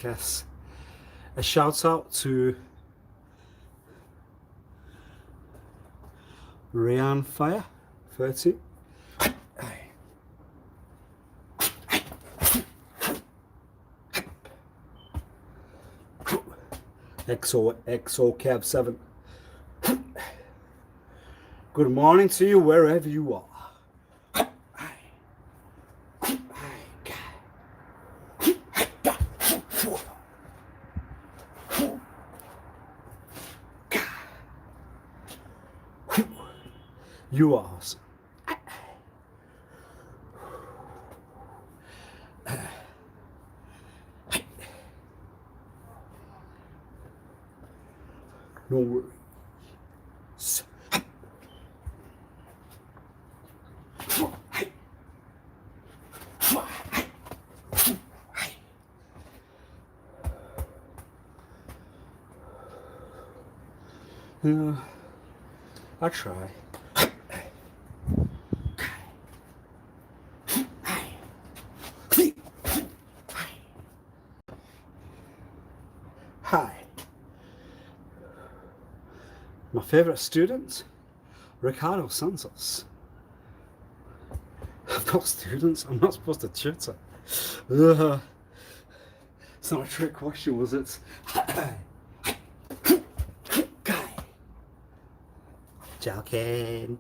guess. A shout out to Rayan Fire 30. XO Cab 7. Good morning to you wherever you are. You are awesome. No worries. I'll try. Hi. My favorite student, Ricardo Santos. I've got students, I'm not supposed to tutor. It's not a trick question, was it? Joking.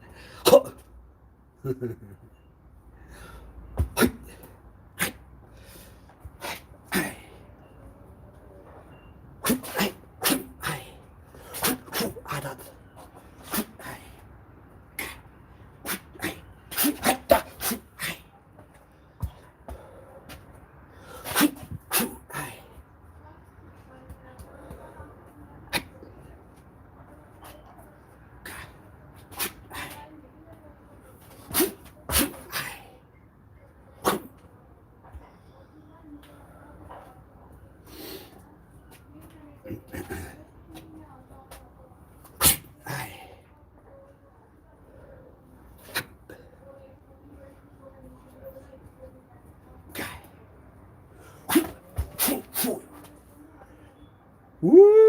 Woo!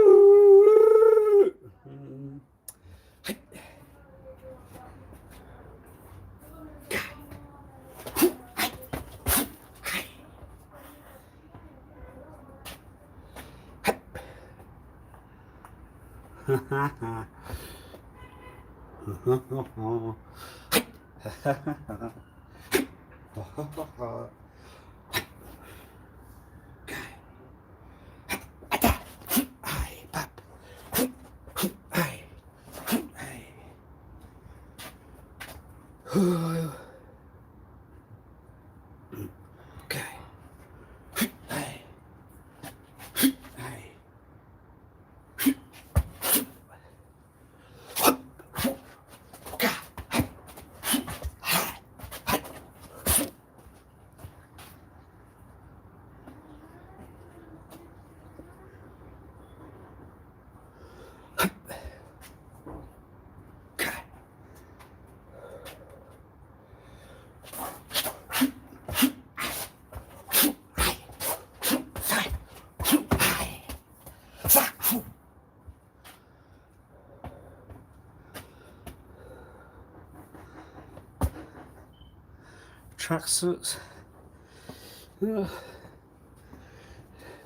Tracksuits,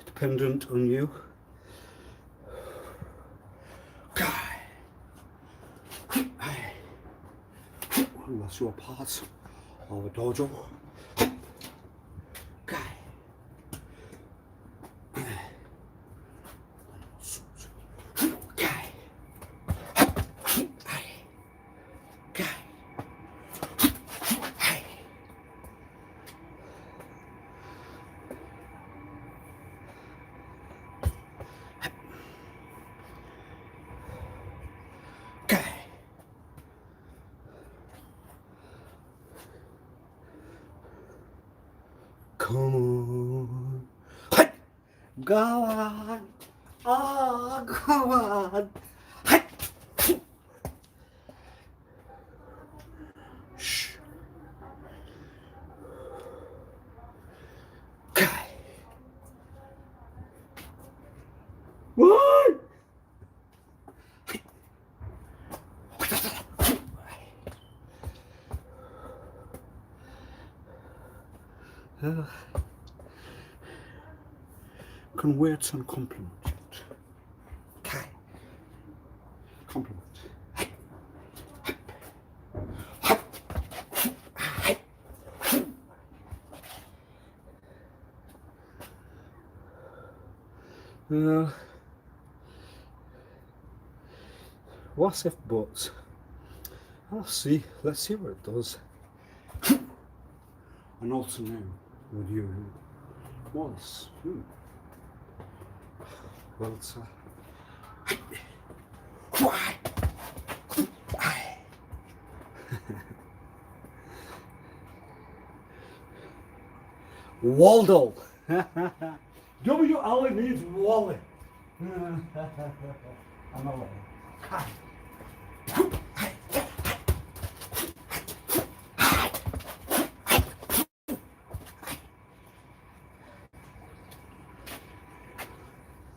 dependent on you. Unless you're part of a dojo. Come on. Hey! Go on. Oh, go on. Hey! Shh. Okay. Uh, converts and complement. Okay. Complement. What's if buts? Let's see what it does. An alternate with you was. Well, it's Waldo. W.L. means Wally. I'm not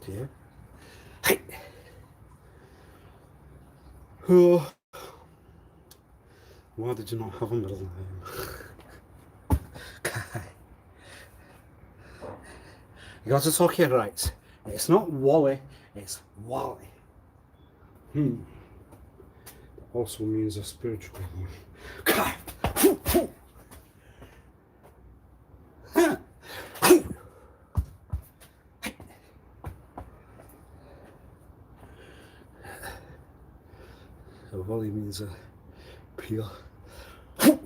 dear. Oh. Why did you not have a middle name? You got to talk it right. It's not Wally, it's Wally. Also means a spiritual one. Wally means a pure, a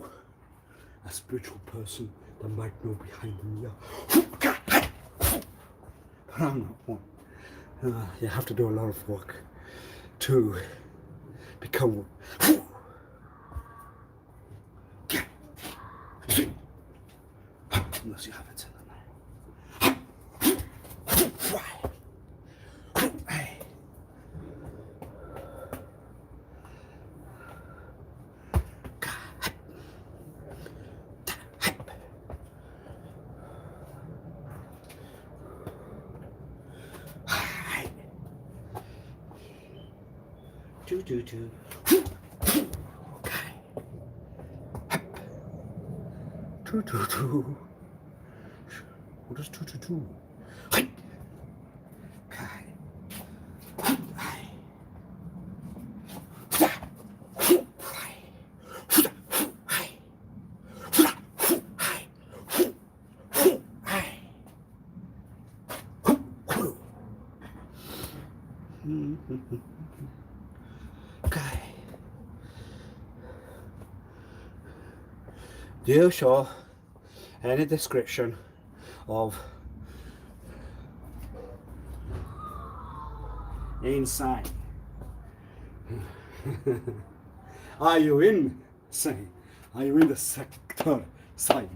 spiritual person that might know behind the mirror. But I'm not one. You have to do a lot of work to become one. Unless you haven't said that. Do. Okay. Do. What is do? Okay. Okay. Do you show any description of insane? Are you insane? Are you in the sector sign?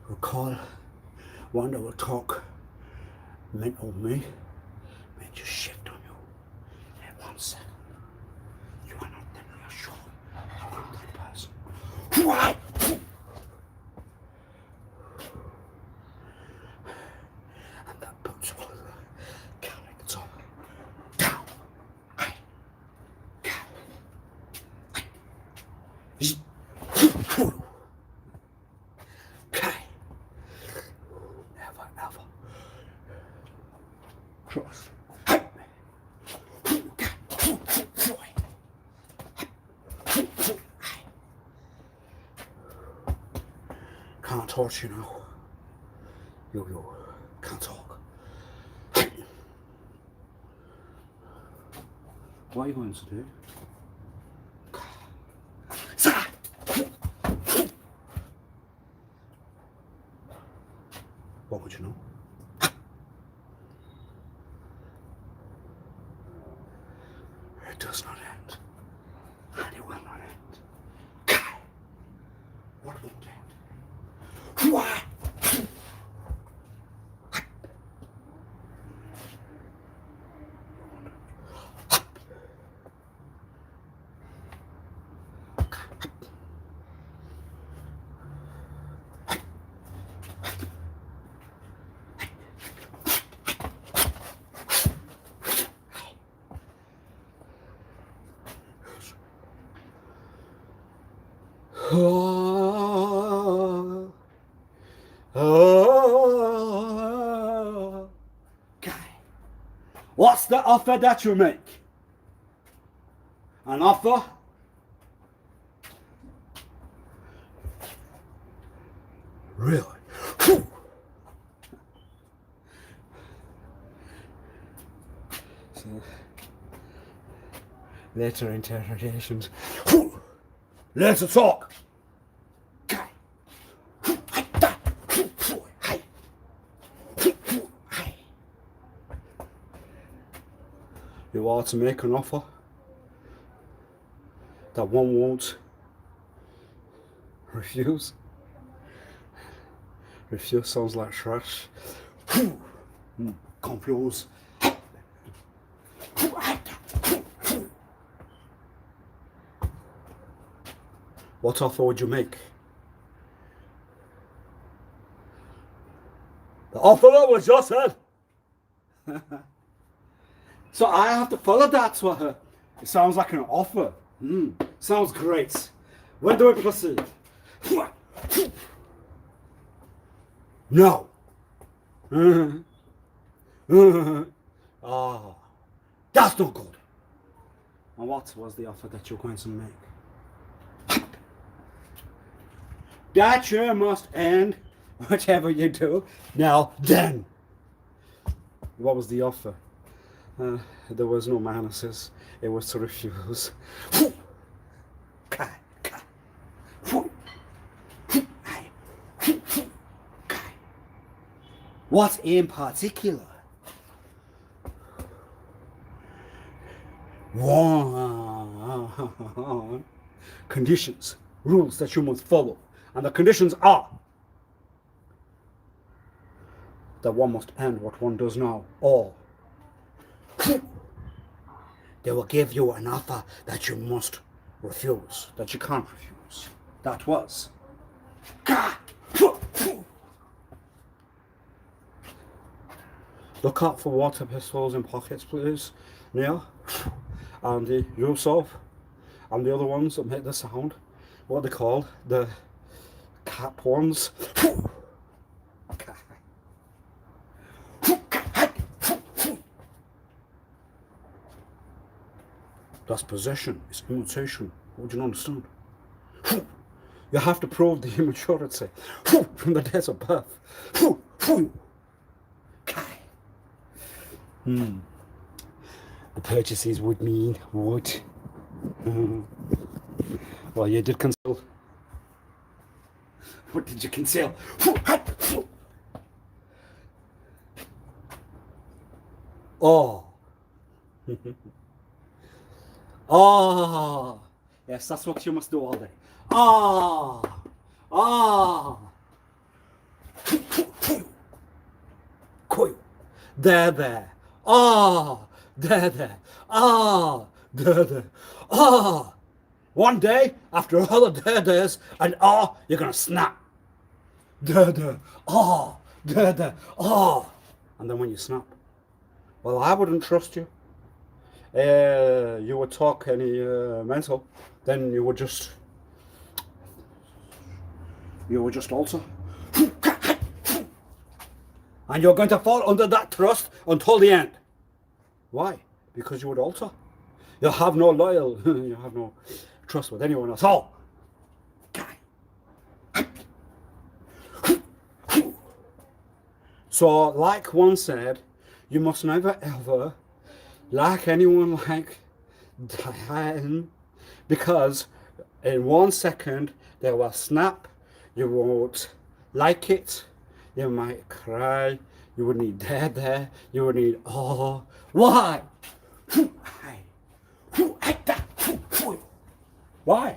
Recall one that will talk mental me may just shift on you in 1 second. You are not then reassured you are that person. What? And that puts all the character down. Never trust. Can't touch you now. You can't talk. What are you going to do? What would you know? It does not end. And it will not end. What won't end? What? Oh, oh. Okay. What's the offer that you make? An offer? Really? Whew. So, later interrogations. Whew. Let's talk. Okay. You are to make an offer that one won't refuse. Refuse sounds like trash. Confuse. What offer would you make? The offer that was just said. So I have to follow that to her. It sounds like an offer. Sounds great. When do we proceed? No. Oh, that's not good. And what was the offer that you're going to make? That year must end, whatever you do. Now, then. What was the offer? There was no malices. It was to refuse. What in particular? One. Conditions, rules that you must follow. And the conditions are that one must end what one does now, or they will give you an offer that you must refuse, that you can't refuse. That was. Look out for water pistols in pockets, please. Neil. And the Yusuf. And the other ones that make the sound. What are they called? The cap ones. That's possession. It's imitation. What do you not understand? You have to prove the immaturity from the days of birth. The purchases would mean what? Well, you did conceal. What did you conceal? Oh. Oh. Yes, that's what you must do all day. Ah. Ah. Coil. There. Ah. There. Ah. There. Ah. One day, after all the dares and you're gonna snap. There. Ah. There. Ah. And then when you snap, well, I wouldn't trust you. You would talk any mental, then you would just alter. And you're going to fall under that trust until the end. Why? Because you would alter. You have no you have no trust with anyone else. Oh. So, like one said, you must never ever like anyone like Diane, because in 1 second they will snap, you won't like it, you might cry, you would need there, you would need why? Why?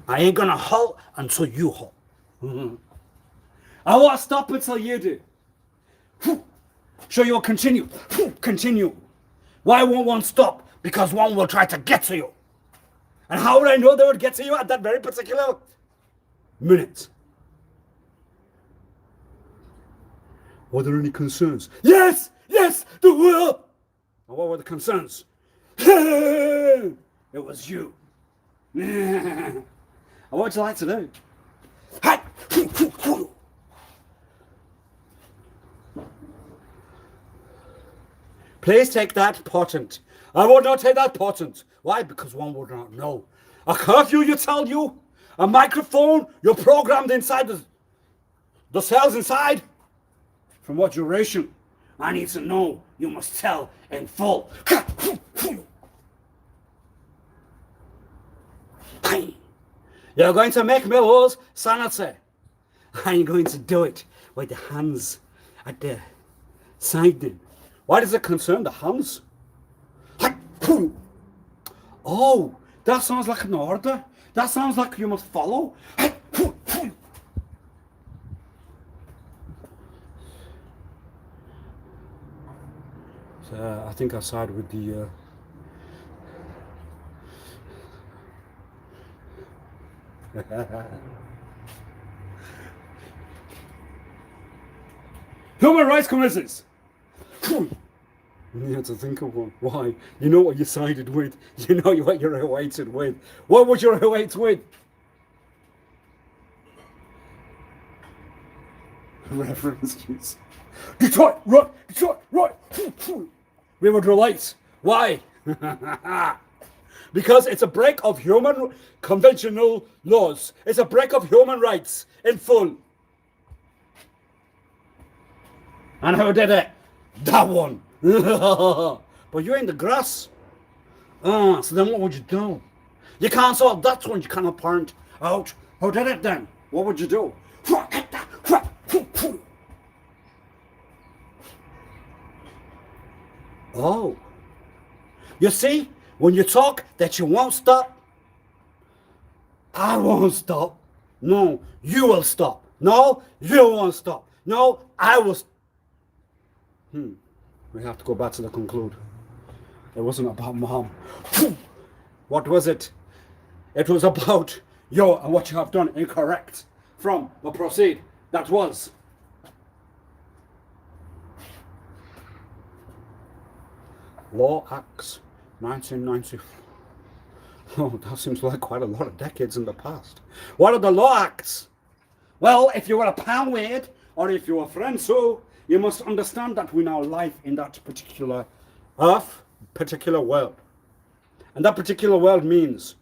I ain't gonna halt until you halt. I won't stop until you do. So you'll continue. Why won't one stop? Because one will try to get to you. And how would I know they would get to you at that very particular minute? Were there any concerns? Yes, there were. And what were the concerns? It was you. And what would you like to do? Hi! Please take that patent. I would not take that patent. Why? Because one would not know. A curfew, you tell you? A microphone, you're programmed inside the cells inside? From what duration? I need to know. You must tell in full. You're going to make me lose sanity. I'm going to do it with the hands at the side then. Why does it concern the hands? Oh, that sounds like an order. That sounds like you must follow. So, I think I side with the Human Rights Commissions. You have to think of one. Why? You know what you sided with. You know what you're related with. What would you relate with? References. Detroit, right, Detroit, right. We would relate. Why? Because it's a break of human conventional laws. It's a break of human rights in full. And who did it? That one. But you're in the grass. So then what would you do? You can't solve that one. You cannot point out who did it then. What would you do? Oh. You see, when you talk that you won't stop, I won't stop. No, you will stop. No, you won't stop. No, I will stop. We have to go back to the conclude. It wasn't about mom. What was it? It was about you and what you have done incorrect. From the proceed. That was. Law Acts 1994. Oh, that seems like quite a lot of decades in the past. What are the Law Acts? Well, if you were a pal with, or if you were friends so, you must understand that we now live in that particular earth, particular world. And that particular world means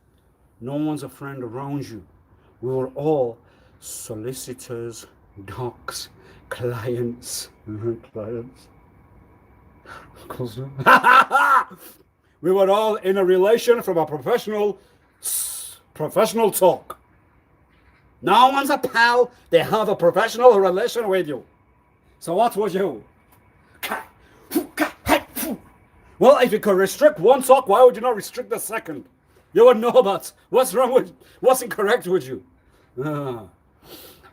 no one's a friend around you. We were all solicitors, docs, clients. Clients. We were all in a relation from a professional talk. No one's a pal. They have a professional relation with you. So what would you? Well, if you could restrict one talk, why would you not restrict the second? You would know that. What's incorrect with you?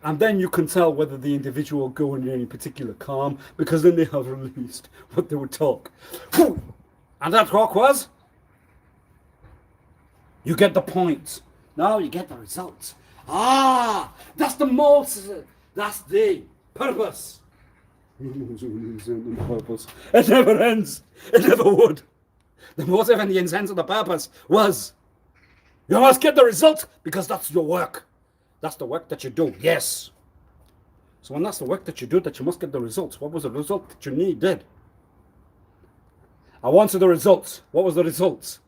And then you can tell whether the individual go in any particular calm, because then they have released what they would talk. And that talk was? You get the point. Now you get the results. That's the most, that's the purpose. It never ends. It never would. The motive and the intent of the purpose was, you must get the result because that's your work. That's the work that you do. Yes. So when that's the work that you do, that you must get the results. What was the result that you needed? I wanted the results. What was the results?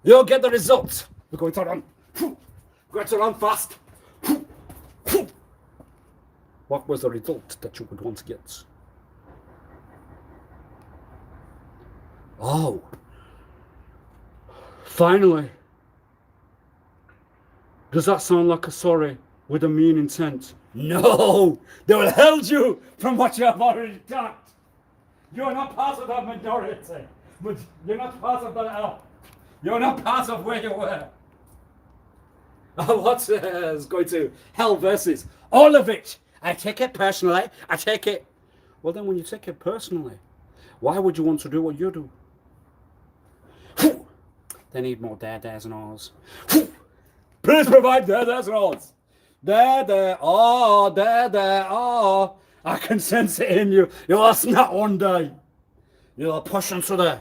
You'll get the results. We're going to run. We're going to run fast. What was the result that you would want to get? Oh. Finally. Does that sound like a sorry with a mean intent? No! They will hold you from what you have already done. You're not part of that minority. But you're not part of that. You're not part of where you were. What is going to hell versus all of it? I take it personally. I take it. Well, then when you take it personally, why would you want to do what you do? They need more dares and alls. Please provide dares and alls. There, oh. I can sense it in you. You'll snap one day. You'll push them to the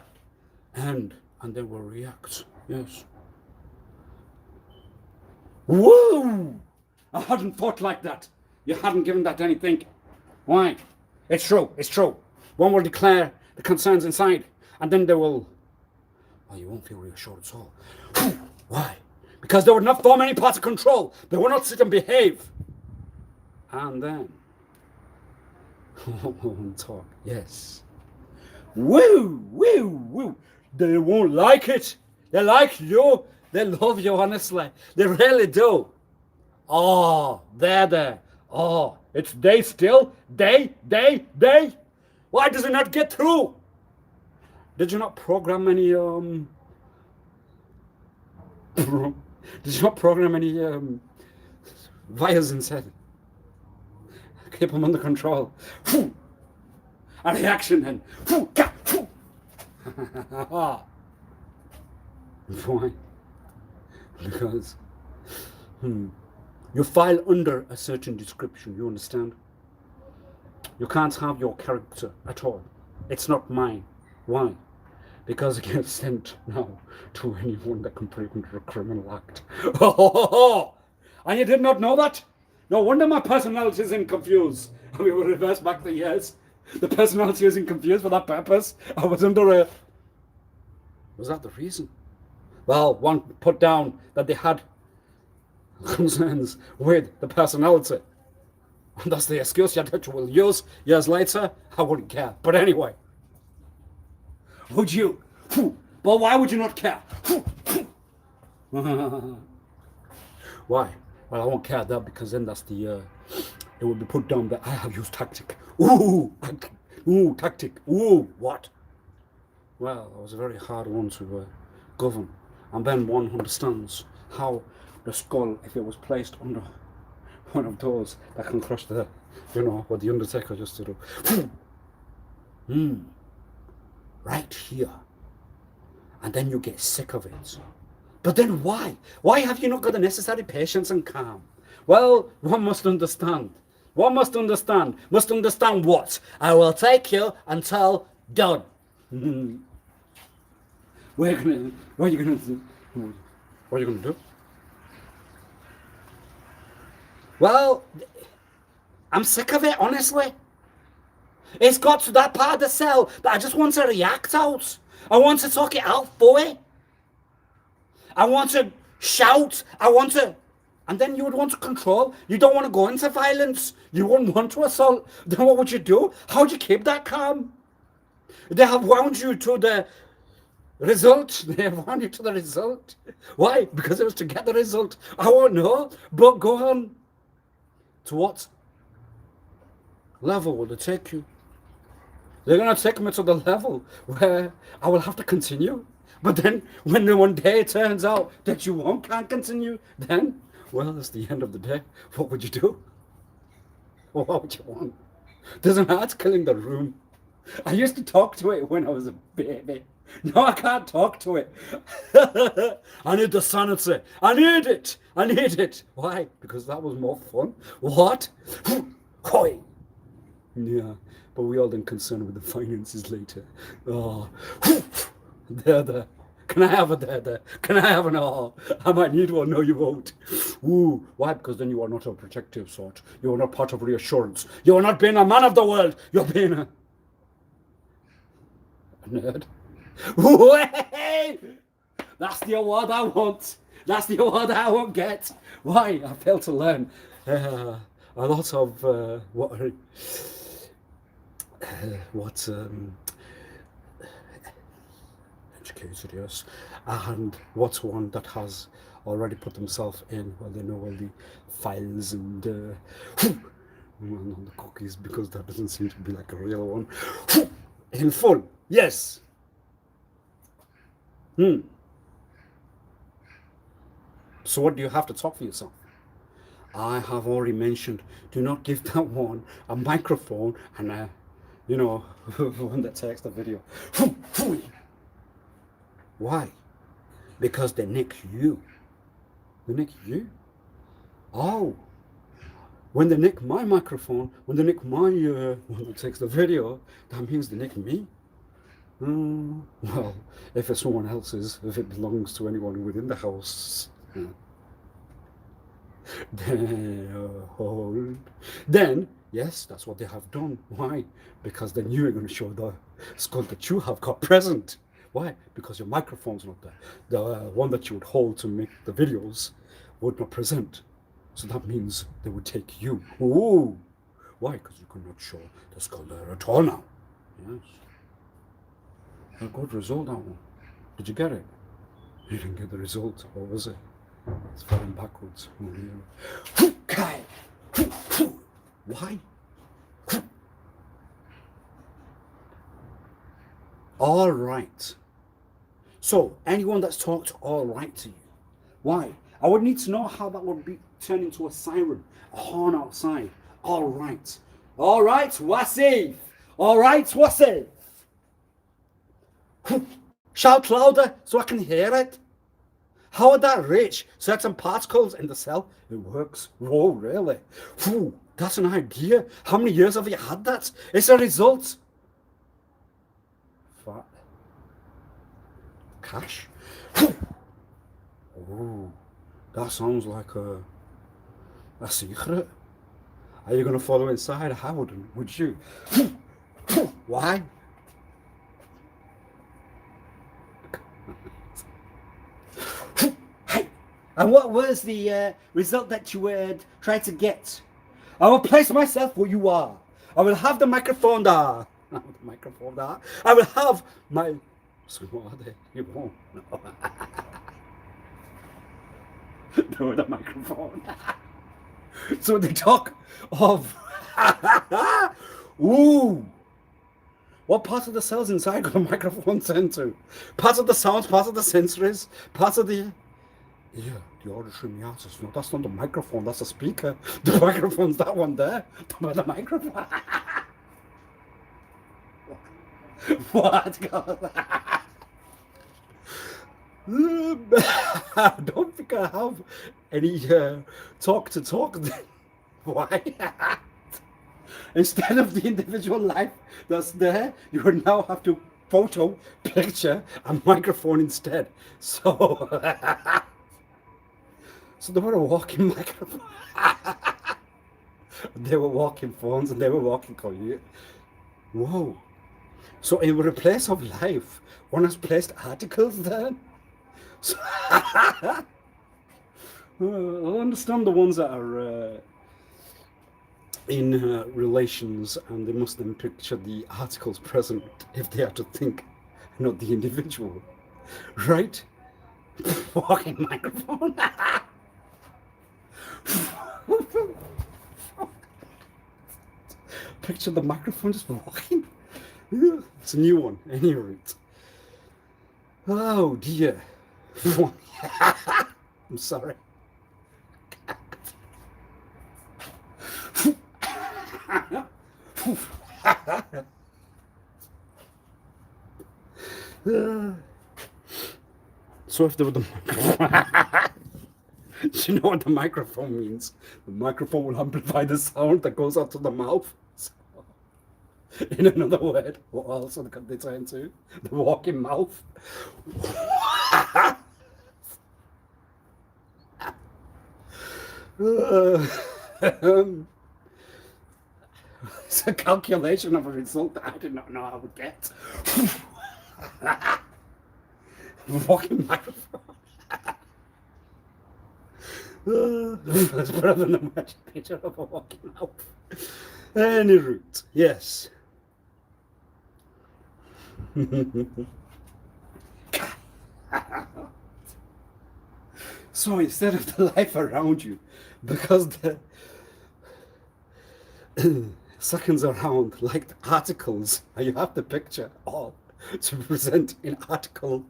end, and they will react. Yes. Whoa! I hadn't thought like that. You hadn't given that any thinking. Why? It's true, it's true. One will declare the concerns inside, and then they will... Oh, you won't feel reassured at all. Why? Because they would not form any part of control. They will not sit and behave. And then... talk, yes. Woo, woo, woo. They won't like it. They like you. They love you, honestly. They really do. Oh, they're there. Oh, it's they still. They. Why does it not get through? Did you not program any, did you not program any, wires inside? Keep them under control. And reaction then. Why? Because you file under a certain description, you understand? You can't have your character at all. It's not mine. Why? Because it gets sent now to anyone that can break into a criminal act. And you did not know that? No wonder my personality isn't confused. And we will reverse back the years. The personality isn't confused for that purpose. I was under a... Was that the reason? Well, one put down that they had concerns with the personality. And that's the excuse you will use years later. I wouldn't care. But anyway. Would you? But why would you not care? Why? Well, I won't care that because then that's the... it will be put down that I have used tactic. Ooh, tactic. Ooh, what? Well, it was a very hard one to govern. And then one understands how the skull, if it was placed under one of those that can crush the, you know, what the Undertaker used to do. Right here. And then you get sick of it. But then why? Why have you not got the necessary patience and calm? Well, one must understand. One must understand. Must understand what? I will take you until done. What are you gonna do? Well, I'm sick of it, honestly. It's got to that part of the cell that I just want to react out. I want to talk it out fully. I want to shout. I want to... And then you would want to control. You don't want to go into violence. You wouldn't want to assault. Then what would you do? How would you keep that calm? They have wound you to the result. They have wound you to the result. Why? Because it was to get the result. I won't know. But go on. To what level will they take you? They're going to take me to the level where I will have to continue. But then when the one day it turns out that you can't continue, then, well, it's the end of the day. What would you do? Or what would you want? There's an art killing the room. I used to talk to it when I was a baby. No, I can't talk to it. I need the sanity. I need it. I need it. Why? Because that was more fun. What? Yeah, but we all then concerned with the finances later. Oh, there. Can I have a there? Can I have an oh? I might need one. No, you won't. Ooh, why? Because then you are not a protective sort. You are not part of reassurance. You are not being a man of the world. You're being a nerd. That's the award I want. That's the award I won't get. Why? I failed to learn a lot of educated, yes, and what's one that has already put themselves in, well, they know all the files and the cookies, because that doesn't seem to be like a real one. In full, yes. So what do you have to talk for yourself? I have already mentioned, do not give that one a microphone and a, you know, one that takes the video. Why? Because they nick you. They nick you? Oh. When they nick my microphone, when they nick my one that takes the video, that means they nick me. Well, if it's someone else's, if it belongs to anyone within the house, then yes, that's what they have done. Why? Because then you are going to show the skull that you have got present. Why? Because your microphone's not there. The one that you would hold to make the videos would not present. So that means they would take you. Ooh. Why? Because you could not show the skull there at all now. Yes. A good result, that one. Did you get it? You didn't get the result. What was it? It's falling backwards. Why? All right. So, anyone that's talked all right to you, why? I would need to know how that would be turned into a siren, a horn outside. All right. All right, Wasif. All right, Wasif. Shout louder so I can hear it. How would that reach certain particles in the cell? It works. Whoa, really? Whew, that's an idea. How many years have you had that? It's a result. Fat. Cash. Oh, that sounds like a secret. Are you going to follow inside? I wouldn't, would you? Why? And what was the result that you would try to get? I will place myself where you are. I will have the microphone there. I will have my... So what are they? You won't. No. No, the microphone. So they talk of... Ooh. What parts of the cells inside got a microphone sent to? Parts of the sounds, parts of the sensories, parts of the... Yeah, the auditory meatus. No, that's not the microphone, that's a speaker. The microphone's that one there. The microphone. What? I don't think I have any talk to talk. Why? Instead of the individual life that's there, you would now have to photo, picture, and microphone instead. So, so they were a walking microphone. They were walking phones and they were walking computers. Whoa. So in replace of life, one has placed articles then? So I understand the ones that are in relations, and they must then picture the articles present if they have to think, not the individual. Right? Walking microphone. Picture the microphone just walking. It's a new one, any rate. Oh dear. I'm sorry. So if there were the microphone, do you know what the microphone means? The microphone will amplify the sound that goes out to the mouth. So, in another word, what else could they turn to? The walking mouth. It's a calculation of a result that I did not know I would get. Walking microphone. That's better than the magic picture of a walking mouth. Any route, yes. So instead of the life around you, because the seconds around like the articles, and you have the picture all to present in article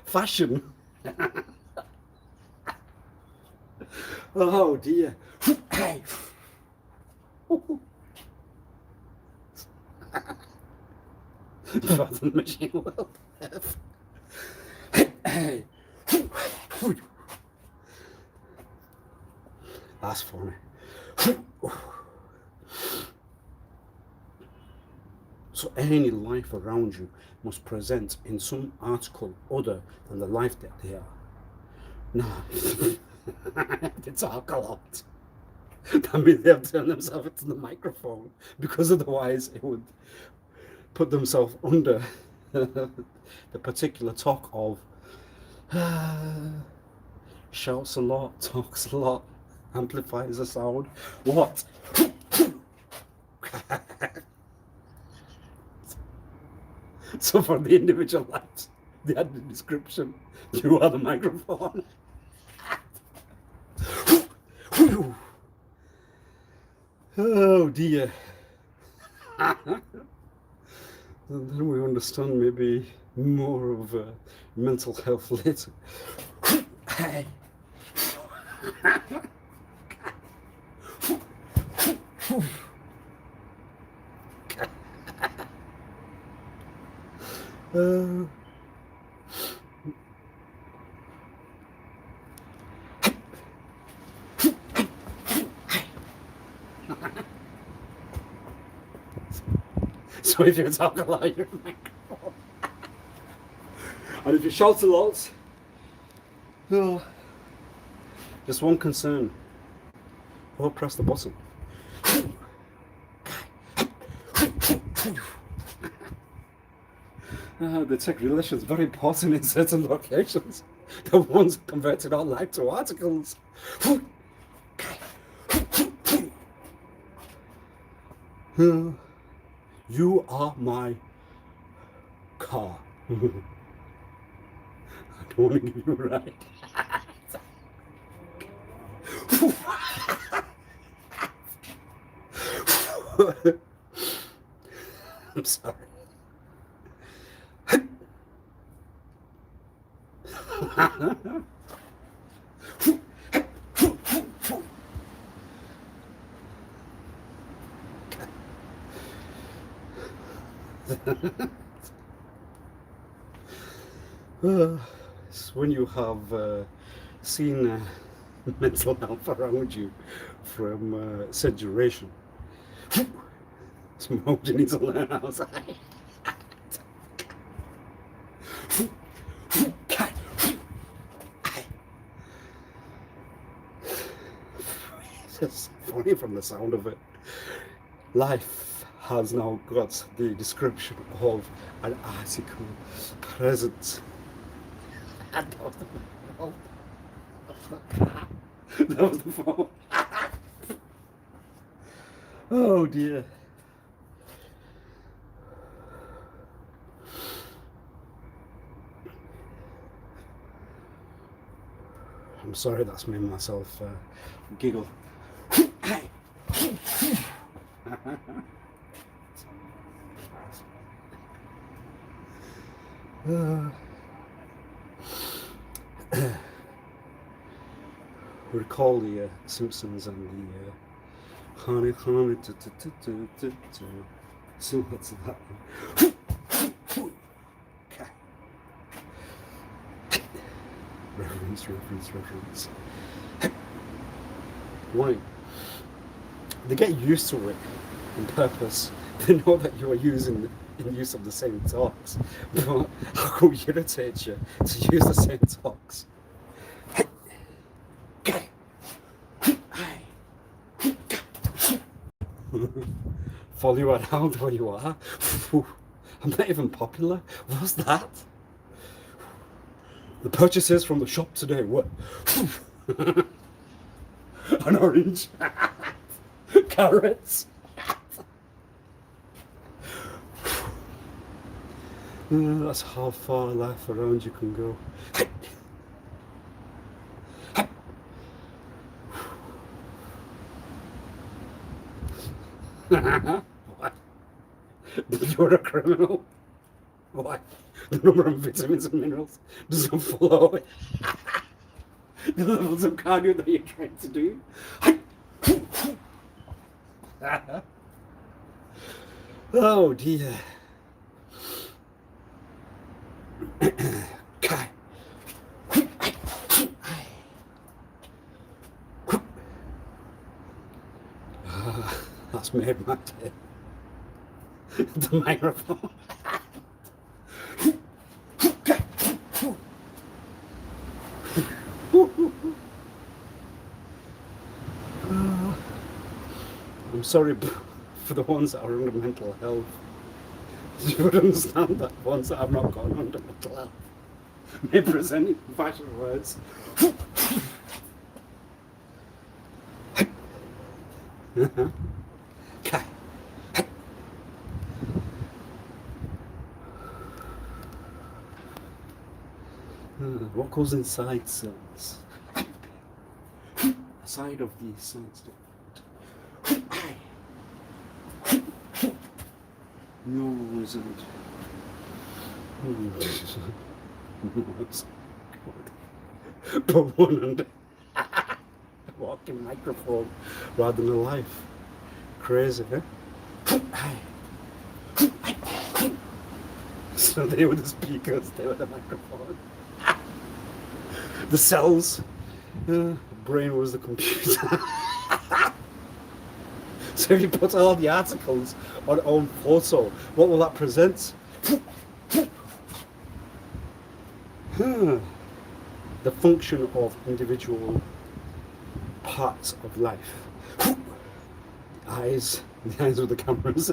fashion. Oh dear. Rather than machine world. That's funny. So any life around you must present in some article other than the life that they are. Now, they talk a lot. That means they have to turn themselves into the microphone, because otherwise it would put themselves under the particular talk of shouts a lot, talks a lot, amplifies the sound. What? So for the individual lives, they had the description. You are the microphone. Oh dear. Then we understand maybe more of mental health later. Hey. So if you talk a lot, you're a microphone. And if you shout a lot, oh, just one concern. Or press the button. The tech relation is very important in certain locations. The ones converted online to articles. You are my car. I don't want to give you a ride. I'm sorry. It's when you have seen mental health around you from said duration. Somehow you need to learn how to say. It's just funny from the sound of it. Life has now got the description of an article present. And that was the phone. That was the phone. Oh dear. I'm sorry, that's made myself giggle. Recall the Simpsons and the honey, so what's that one? Reference. Why? They get used to it on purpose. They know that you are using in use of the same talks. But how could it irritate you to use the same talks? Follow you around where you are. I'm not even popular. What's that? The purchases from the shop today were an orange, carrots. That's how far life around you can go. What? You're a criminal? Why? The number of vitamins and minerals doesn't follow the levels of cardio that you're trying to do. Oh dear. That's made my day. the microphone. I'm sorry for the ones that are under mental health. You would understand that ones that have not gone under mental health may present in fashion words. Okay. What goes inside cells? Aside of these cells. No, isn't. But one under a walking microphone rather than a life. Crazy, huh? So they were the speakers, they were the microphone. The cells, brain was the computer. So if you put all the articles on photo, what will that present? The function of individual parts of life. The eyes with the cameras.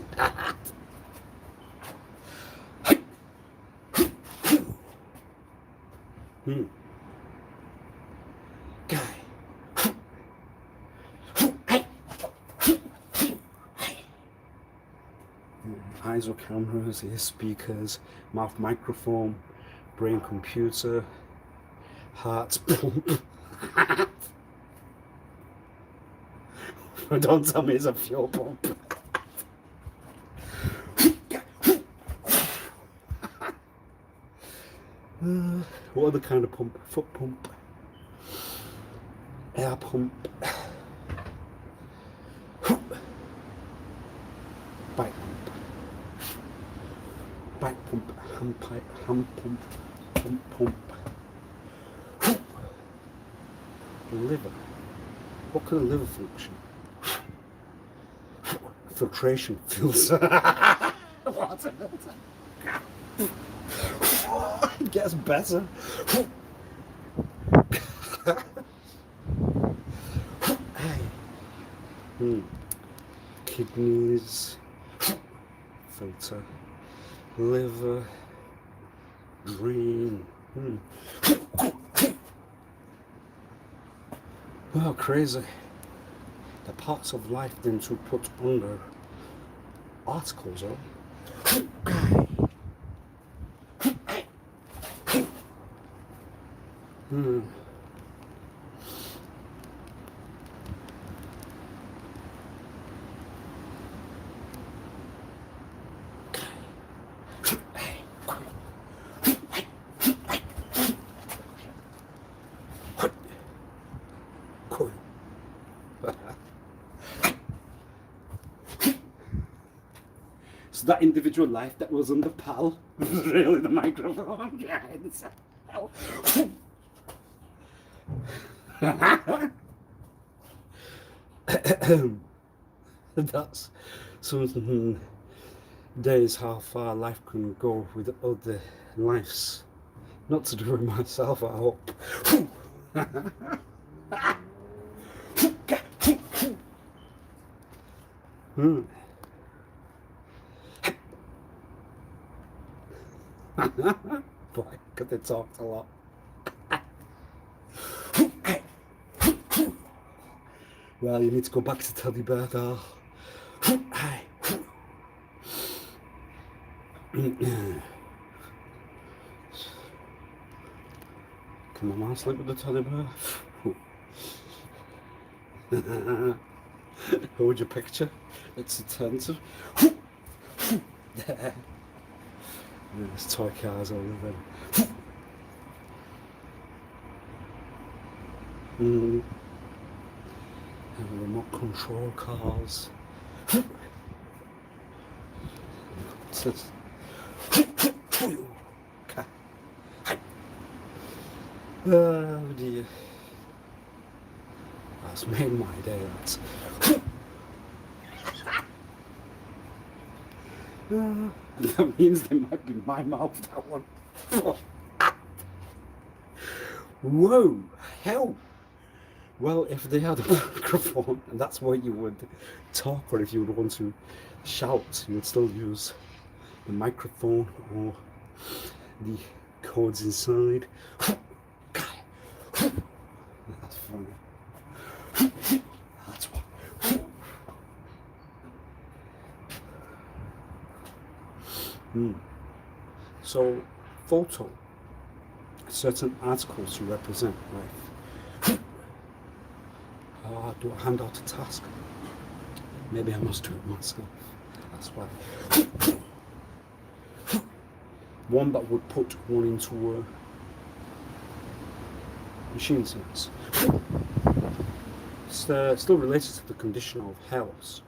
Eyes or cameras, ear speakers, mouth microphone, brain computer, heart pump. Don't tell me it's a fuel pump. What other kind of pump? Foot pump, air pump, bike pump, back pump, hand pipe, hand pump, pump. Liver. What kind of liver function? Filtration filter. Water filter. It gets better. Kidneys, filter, liver, brain. Well, crazy. The parts of life then to put under articles on. So that individual life that was under PAL was really the microphone. That's some days how far life can go with other lives. Not to do with myself, I hope. Boy, because they talked a lot. Well, you need to go back to Teddy Bear doll. Can my man sleep with the teddy bear? Who would you picture? It's a tent. There. There's toy cars over there. And remote control cars. Oh dear. That's made my day, That means they might be my mouth, that one. Whoa, hell. Well, if they had a microphone and that's what you would talk, or if you would want to shout, you would still use the microphone or the cords inside. That's funny. That's what. So, photo, certain articles to represent, right? Do I hand out a task? Maybe I must do it myself. That's why. One that would put one into machine sense. It's still related to the condition of health.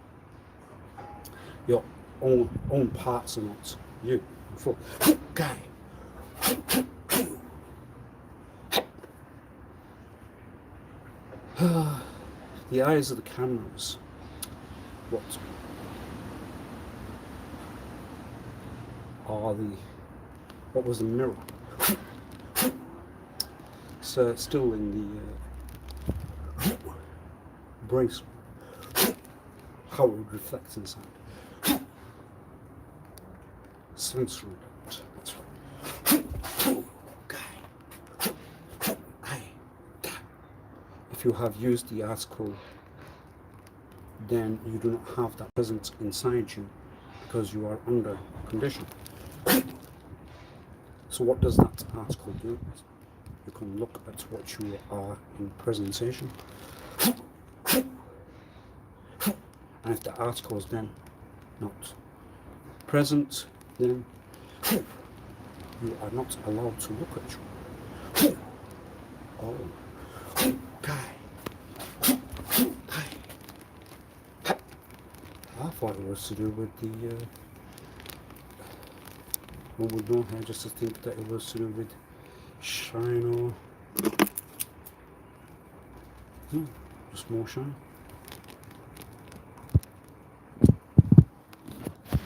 Your own parts are not you. Okay. The eyes of the cameras. What was the mirror? So still in the brace. How it would reflect inside. Sensory. That's right. If you have used the article, then you do not have that presence inside you because you are under condition. So what does that article do? You can look at what you are in presentation. And if the article is then not present, then you are not allowed to look at you. Oh, okay. I thought it was to do with the one would know here just to think that it was to do with shine or just more shine.